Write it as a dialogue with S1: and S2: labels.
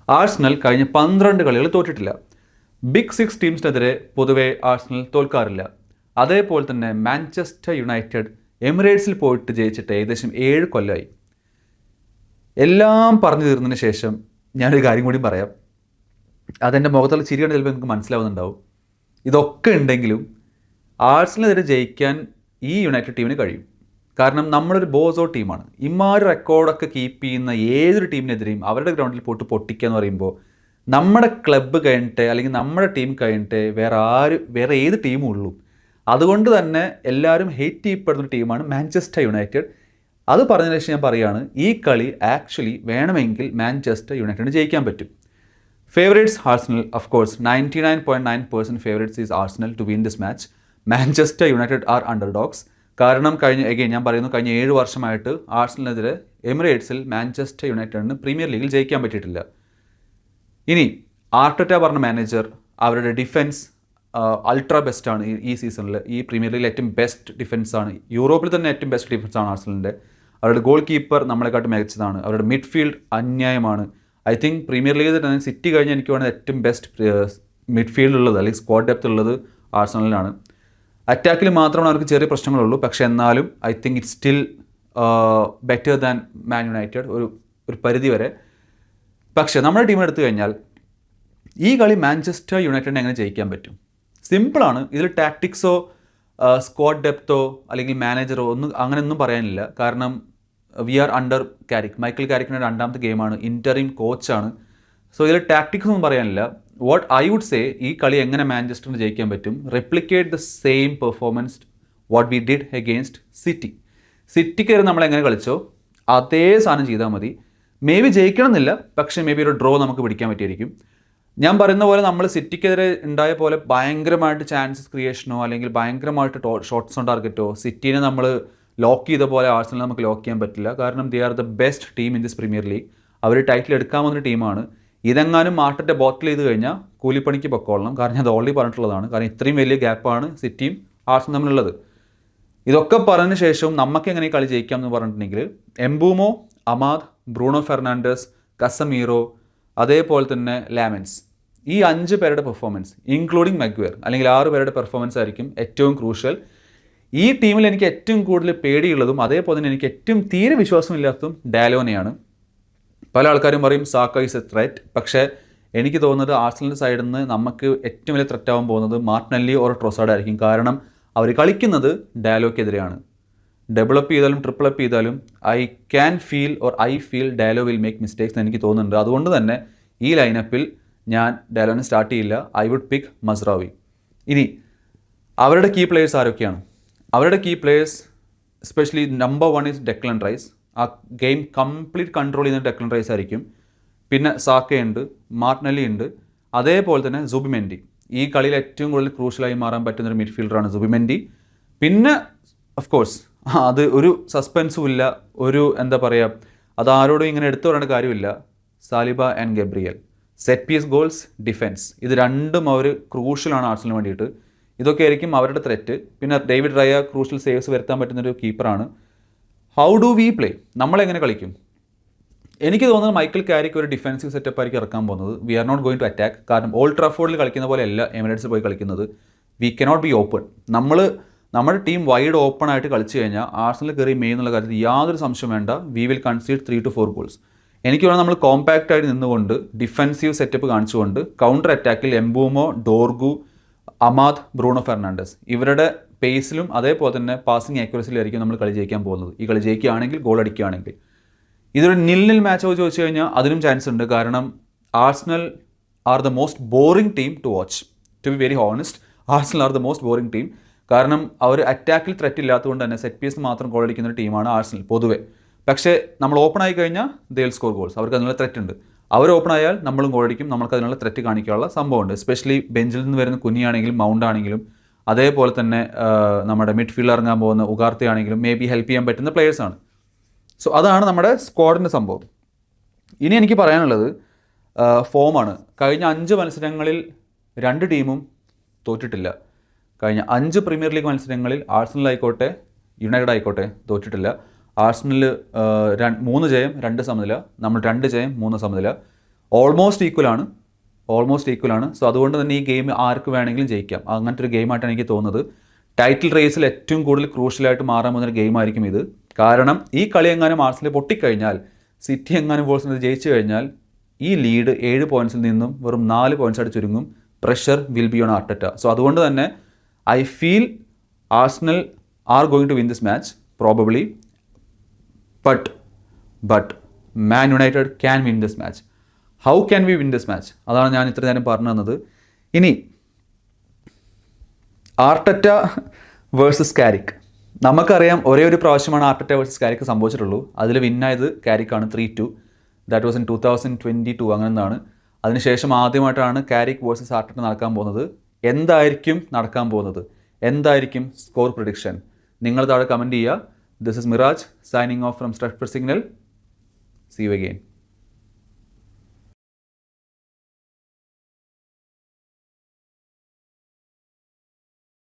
S1: Arsenal കഴിഞ്ഞ 12 കളികൾ തോറ്റിട്ടില്ല. Big 6 ടീംസിനെതിരെ പൊതുവെ ആഴ്സണൽ തോൽക്കാറില്ല. അതേപോലെ തന്നെ മാഞ്ചസ്റ്റർ യുണൈറ്റഡ് എമിറേറ്റ്സിൽ പോയിട്ട് ജയിച്ചിട്ട് ഏകദേശം 7 കൊല്ലമായി. എല്ലാം പറഞ്ഞു തീർന്നതിന് ശേഷം ഞാനൊരു കാര്യം കൂടി പറയാം. അതെൻ്റെ മുഖത്തുള്ള ചിരിയാണ് ചിലപ്പോൾ നിങ്ങൾക്ക് മനസ്സിലാവുന്നുണ്ടാവും. ഇതൊക്കെ ഉണ്ടെങ്കിലും ആഴ്സണലിനെതിരെ ജയിക്കാൻ ഈ യുണൈറ്റഡ് ടീമിന് കഴിയും. കാരണം നമ്മളൊരു ബോസോ ടീമാണ്. ഇമാര് റെക്കോർഡൊക്കെ കീപ്പ് ചെയ്യുന്ന ഏതൊരു ടീമിനെതിരെയും അവരുടെ ഗ്രൗണ്ടിൽ പോയിട്ട് പൊട്ടിക്കുക എന്ന് പറയുമ്പോൾ നമ്മുടെ ക്ലബ്ബ് കഴിഞ്ഞിട്ട് അല്ലെങ്കിൽ നമ്മുടെ ടീം കഴിഞ്ഞിട്ട് വേറെ ഏത് ടീമും ഉള്ളൂ. അതുകൊണ്ട് തന്നെ എല്ലാവരും ഹേറ്റ് ചെയ്യപ്പെടുന്ന ടീമാണ് മാഞ്ചസ്റ്റർ യുണൈറ്റഡ്. അത് പറഞ്ഞതിന് ശേഷം ഞാൻ പറയുകയാണ്, ഈ കളി ആക്ച്വലി വേണമെങ്കിൽ മാഞ്ചസ്റ്റർ യുണൈറ്റഡിന് ജയിക്കാൻ പറ്റും. Favourites Arsenal, of course 99.9% favourites is Arsenal to win this match. Manchester United are underdogs. കാരണം കഴിഞ്ഞ 7 വർഷമായിട്ട് ആഴ്സണലിനെതിരെ എമിറേറ്റ്സിൽ മാഞ്ചസ്റ്റർ യുണൈറ്റഡിന് പ്രീമിയർ ലീഗിൽ ജയിക്കാൻ പറ്റിയിട്ടില്ല. ഇനി ആർട്ടറ്റ പറഞ്ഞ മാനേജർ അവരുടെ ഡിഫൻസ് അൾട്രാ ബെസ്റ്റാണ് ഈ സീസണിൽ. ഈ പ്രീമിയർ ലീഗിൽ ഏറ്റവും ബെസ്റ്റ് ഡിഫൻസാണ്, യൂറോപ്പിൽ തന്നെ ഏറ്റവും ബെസ്റ്റ് ഡിഫൻസാണ് ആഴ്സണലിൻ്റെ. അവരുടെ ഗോൾ കീപ്പർ നമ്മളെക്കാട്ടും മികച്ചതാണ്. അവരുടെ മിഡ്ഫീൽഡ് അന്യായമാണ്. ഐ തിങ്ക് പ്രീമിയർ ലീഗിൽ തന്നെ സിറ്റി കഴിഞ്ഞ് എനിക്ക് വേണമെങ്കിൽ ഏറ്റവും ബെസ്റ്റ് മിഡ്ഫീൽഡ് ഉള്ളത് അല്ലെങ്കിൽ സ്ക്വാഡ് ഡെപ്ത് ഉള്ളത് ആഴ്സണലിലാണ്. അറ്റാക്കിൽ മാത്രമാണ് അവർക്ക് ചെറിയ പ്രശ്നങ്ങളുള്ളൂ. പക്ഷേ എന്നാലും I think it's still better than Man United ഒരു പരിധി വരെ. പക്ഷേ നമ്മുടെ ടീം എടുത്തു കഴിഞ്ഞാൽ ഈ കളി മാഞ്ചസ്റ്റർ യുണൈറ്റഡിനെ എങ്ങനെ ജയിക്കാൻ പറ്റും? സിമ്പിളാണ്. ഇതിൽ ടാക്ടിക്സോ സ്ക്വാഡ് ഡെപ്തോ അല്ലെങ്കിൽ മാനേജറോ അങ്ങനെയൊന്നും പറയാനില്ല. കാരണം we are under Carrick. Michael കാരിക്കിൻ്റെ 2ാമത്തെ ഗെയിമാണ്, ഇൻറ്ററിം കോച്ചാണ്. സോ ഇതിൽ ടാക്ടിക്സ് ഒന്നും പറയാനില്ല. വാട്ട് ഐ വുഡ് സേ, ഈ കളി എങ്ങനെ മാഞ്ചസ്റ്ററിന് ജയിക്കാൻ പറ്റും? Replicate the same performance what we did against City. സിറ്റിക്കെതിരെ നമ്മൾ എങ്ങനെ കളിച്ചോ അതേ സാധനം ചെയ്താൽ മതി. മേ ബി ജയിക്കണം എന്നില്ല, പക്ഷേ മേ ബി ഒരു ഡ്രോ നമുക്ക് പിടിക്കാൻ പറ്റിയിരിക്കും. ഞാൻ പറയുന്ന പോലെ നമ്മൾ സിറ്റിക്കെതിരെ ഉണ്ടായ പോലെ ഭയങ്കരമായിട്ട് ചാൻസസ് ക്രിയേഷനോ അല്ലെങ്കിൽ ഭയങ്കരമായിട്ട് ഷോട്ട്സ് ഓൺ ടാർഗറ്റോ സിറ്റീനെ നമ്മൾ ലോക്ക് ചെയ്ത പോലെ ആഴ്സണൽ നമുക്ക് ലോക്ക് ചെയ്യാൻ പറ്റില്ല. കാരണം they are the best team in this Premier League. അവർ ടൈറ്റിൽ എടുക്കാമെന്നൊരു ടീമാണ്. ഇതെങ്ങാനും മാർട്ടിൻ്റെ ബോട്ടിൽ ചെയ്ത് കഴിഞ്ഞാൽ കൂലിപ്പണിക്ക് പൊക്കോളണം. കാരണം അത് ഓൾറെഡി പറഞ്ഞിട്ടുള്ളതാണ്. കാരണം ഇത്രയും വലിയ ഗ്യാപ്പാണ് സിറ്റിയും ആഴ്സണൽ തമ്മിലുള്ളത്. ഇതൊക്കെ പറഞ്ഞതിന് ശേഷം നമുക്ക് എങ്ങനെ കളി ജയിക്കാം എന്ന് പറഞ്ഞിട്ടുണ്ടെങ്കിൽ Mbeumo, Amad, Bruno Fernandez, Casemiro, അതേപോലെ തന്നെ ലാമൻസ്, ഈ 5 പേരുടെ പെർഫോമൻസ് ഇൻക്ലൂഡിങ് മഗ്വയർ അല്ലെങ്കിൽ 6 പേരുടെ പെർഫോമൻസ് ആയിരിക്കും ഏറ്റവും ക്രൂഷ്യൽ. ഈ ടീമിൽ എനിക്ക് ഏറ്റവും കൂടുതൽ പേടിയുള്ളതും അതേപോലെ തന്നെ എനിക്ക് ഏറ്റവും തീരെ വിശ്വാസമില്ലാത്തതും ഡാലോനെയാണ്. പല ആൾക്കാരും പറയും സാക്ക ഈസ് എ ത്രെറ്റ്. പക്ഷേ എനിക്ക് തോന്നുന്നത് ആഴ്സണലിൻ്റെ സൈഡിൽ നിന്ന് നമുക്ക് ഏറ്റവും വലിയ ത്രെറ്റ് ആവാൻ പോകുന്നത് മാർട്ടിനെല്ലി ഓർ ട്രോസാർഡ് ആയിരിക്കും. കാരണം അവർ കളിക്കുന്നത് ഡാലോക്കെതിരെയാണ്. ഡബിൾ അപ്പ് ചെയ്താലും ട്രിപ്പിൾ അപ്പ് ചെയ്താലും I feel Dalot will make mistakes എന്ന് എനിക്ക് തോന്നുന്നുണ്ട്. അതുകൊണ്ട് തന്നെ ഈ ലൈനപ്പിൽ ഞാൻ ഡാലോനെ സ്റ്റാർട്ട് ചെയ്യില്ല. I would pick Mazraoui. ഇനി അവരുടെ കീ പ്ലേയേഴ്സ് ആരൊക്കെയാണ്? അവരുടെ key players especially number 1 is Declan Rice. ആ ഗെയിം കംപ്ലീറ്റ് കൺട്രോൾ ചെയ്യുന്ന ഡെക്ലൻ റൈസ് ആയിരിക്കും. പിന്നെ സാക്കയുണ്ട്, മാർട്ടിനെല്ലി ഉണ്ട്, അതേപോലെ തന്നെ സുബിമെൻഡി. ഈ കളിയിൽ ഏറ്റവും കൂടുതൽ ക്രൂഷ്യലായി മാറാൻ പറ്റുന്നൊരു മിഡ്ഫീൽഡറാണ് സുബിമെൻഡി. പിന്നെ ഓഫ് കോഴ്സ് അത് ഒരു സസ്പെൻസും ഇല്ല, എന്താ പറയുക, അത് ആരോടും ഇങ്ങനെ എടുത്തു പറയേണ്ട കാര്യമില്ല, Saliba and Gabriel. Set piece goals, defence, ഇത് രണ്ടും അവർ ക്രൂഷ്യലാണ് ആഴ്സണലിന് വേണ്ടിയിട്ട്. ഇതൊക്കെ ആയിരിക്കും അവരുടെ ത്രെറ്റ്. പിന്നെ ഡേവിഡ് റയ ക്രൂഷ്യൽ സേവ്സ് വരുത്താൻ പറ്റുന്നൊരു കീപ്പറാണ്. How do we play? നമ്മളെങ്ങനെ കളിക്കും? എനിക്ക് തോന്നുന്നത് മൈക്കിൾ കാരിക്ക് ഒരു ഡിഫെൻസീവ് സെറ്റപ്പ് ആയിരിക്കും ഇറക്കാൻ പോകുന്നത്. We are not going to attack. കാരണം ഓൾഡ് ട്രാഫോർഡിൽ കളിക്കുന്ന പോലെ അല്ല എമിറേറ്റ്സിൽ പോയി കളിക്കുന്നത്. We cannot be open. നമ്മുടെ ടീം വൈഡ് ഓപ്പൺ ആയിട്ട് കളിച്ചു കഴിഞ്ഞാൽ ആഴ്സണൽ കയറി എന്നുള്ള കാര്യത്തിൽ യാതൊരു സംശയം വേണ്ട. We will concede 3 to 4 goals. എനിക്ക് വേണം നമ്മൾ കോമ്പാക്റ്റ് ആയിട്ട് നിന്നുകൊണ്ട് ഡിഫെൻസീവ് സെറ്റപ്പ് കാണിച്ചുകൊണ്ട് കൗണ്ടർ അറ്റാക്കിൽ Mbeumo, Dorgu, Amad, Bruno Fernandes ഇവരുടെ പേസിലും അതേപോലെ തന്നെ പാസിംഗ് ആക്യുറസിയിലായിരിക്കും നമ്മൾ കളി ജയിക്കാൻ പോകുന്നത്. ഈ കളി ജയിക്കുകയാണെങ്കിൽ, ഗോൾ അടിക്കുകയാണെങ്കിൽ. ഇതൊരു 0-0 മാച്ചോ ചോദിച്ചു കഴിഞ്ഞാൽ അതിനും ചാൻസ് ഉണ്ട്. കാരണം Arsenal are the most boring team to watch. To be very honest, Arsenal are the most boring team. കാരണം അവർ അറ്റാക്കിൽ ത്രെറ്റ് ഇല്ലാത്തതുകൊണ്ട് തന്നെ സെറ്റ് പീസ് മാത്രം ഗോൾ അടിക്കുന്ന ഒരു ടീമാണ് ആഴ്സണൽ പൊതുവെ. പക്ഷേ നമ്മൾ ഓപ്പൺ ആയി കഴിഞ്ഞാൽ ദേ സ്കോർ ഗോൾസ്. അവർക്ക് അതിനുള്ള ത്രെറ്റ് ഉണ്ട്. അവർ ഓപ്പൺ ആയാൽ നമ്മളും ഗോൾ അടിക്കും. നമുക്ക് അതിനുള്ള ത്രെറ്റ് കാണിക്കാനുള്ള സംഭവമുണ്ട്. എസ്പെഷ്യലി ബെഞ്ചിൽ നിന്ന് വരുന്ന കുഞ്ഞിയാണെങ്കിലും മൗണ്ട് ആണെങ്കിലും അതേപോലെ തന്നെ നമ്മുടെ മിഡ്ഫീൽഡ് ഇറങ്ങാൻ പോകുന്ന ഉഗാർത്തി ആണെങ്കിലും മേ ബി ഹെൽപ്പ് ചെയ്യാൻ പറ്റുന്ന പ്ലേയേഴ്സാണ്. സോ അതാണ് നമ്മുടെ സ്ക്വാഡിൻ്റെ സംഭവം. ഇനി എനിക്ക് പറയാനുള്ളത് ഫോമാണ്. കഴിഞ്ഞ 5 മത്സരങ്ങളിൽ 2 ടീമും തോറ്റിട്ടില്ല. കഴിഞ്ഞ 5 പ്രീമിയർ ലീഗ് മത്സരങ്ങളിൽ ആഴ്സണൽ ആയിക്കോട്ടെ യുണൈറ്റഡ് ആയിക്കോട്ടെ തോറ്റിട്ടില്ല. ആഴ്സണൽ 3 ജയം 2 സമനില, നമ്മൾ 2 ജയം 3 സമനില. ഓൾമോസ്റ്റ് ഈക്വൽ ആണ്. സോ അതുകൊണ്ട് തന്നെ ഈ ഗെയിം ആർക്ക് വേണമെങ്കിലും ജയിക്കാം. അങ്ങനത്തെ ഒരു ഗെയിമായിട്ടാണ് എനിക്ക് തോന്നുന്നത്. ടൈറ്റിൽ റേസിൽ ഏറ്റവും കൂടുതൽ ക്രൂഷ്യലായിട്ട് മാറാൻ പോകുന്ന ഒരു ഗെയിമായിരിക്കും ഇത്. കാരണം ഈ കളി എങ്ങാനും ആർസണൽ പൊട്ടിക്കഴിഞ്ഞാൽ, സിറ്റി എങ്ങാനും വോൾസിനെ ജയിച്ചു കഴിഞ്ഞാൽ ഈ ലീഡ് 7 പോയിൻറ്റ്സിൽ നിന്നും വെറും 4 പോയിൻറ്റ്സായിട്ട് ചുരുങ്ങും. Pressure will be on Arteta. So അതുകൊണ്ട് തന്നെ I feel Arsenal are going to win this match probably. But Man United can win this match. How can we win this match? അതാണ് ഞാൻ ഇത്ര നേരം പറഞ്ഞു തന്നത്. ഇനി ആർട്ടറ്റ വേഴ്സസ് കാരിക്. നമുക്കറിയാം ഒരേ ഒരു പ്രാവശ്യമാണ് ആർട്ടറ്റ വേഴ്സസ് കാരിക് സംഭവിച്ചിട്ടുള്ളൂ. അതിൽ വിന്നായത് കാരിക്കാണ് 3-2. ദാറ്റ് വാസ് ഇൻ 2022 അങ്ങനെ എന്നാണ്. അതിനുശേഷം ആദ്യമായിട്ടാണ് കാരിക് വേഴ്സസ് ആർട്ടറ്റ നടക്കാൻ പോകുന്നത്. എന്തായിരിക്കും നടക്കാൻ പോകുന്നത്? എന്തായിരിക്കും സ്കോർ പ്രിഡിക്ഷൻ? നിങ്ങൾ താഴെ കമൻറ്റ് ചെയ്യുക. This is Miraj signing off from Stretford signal. See you again.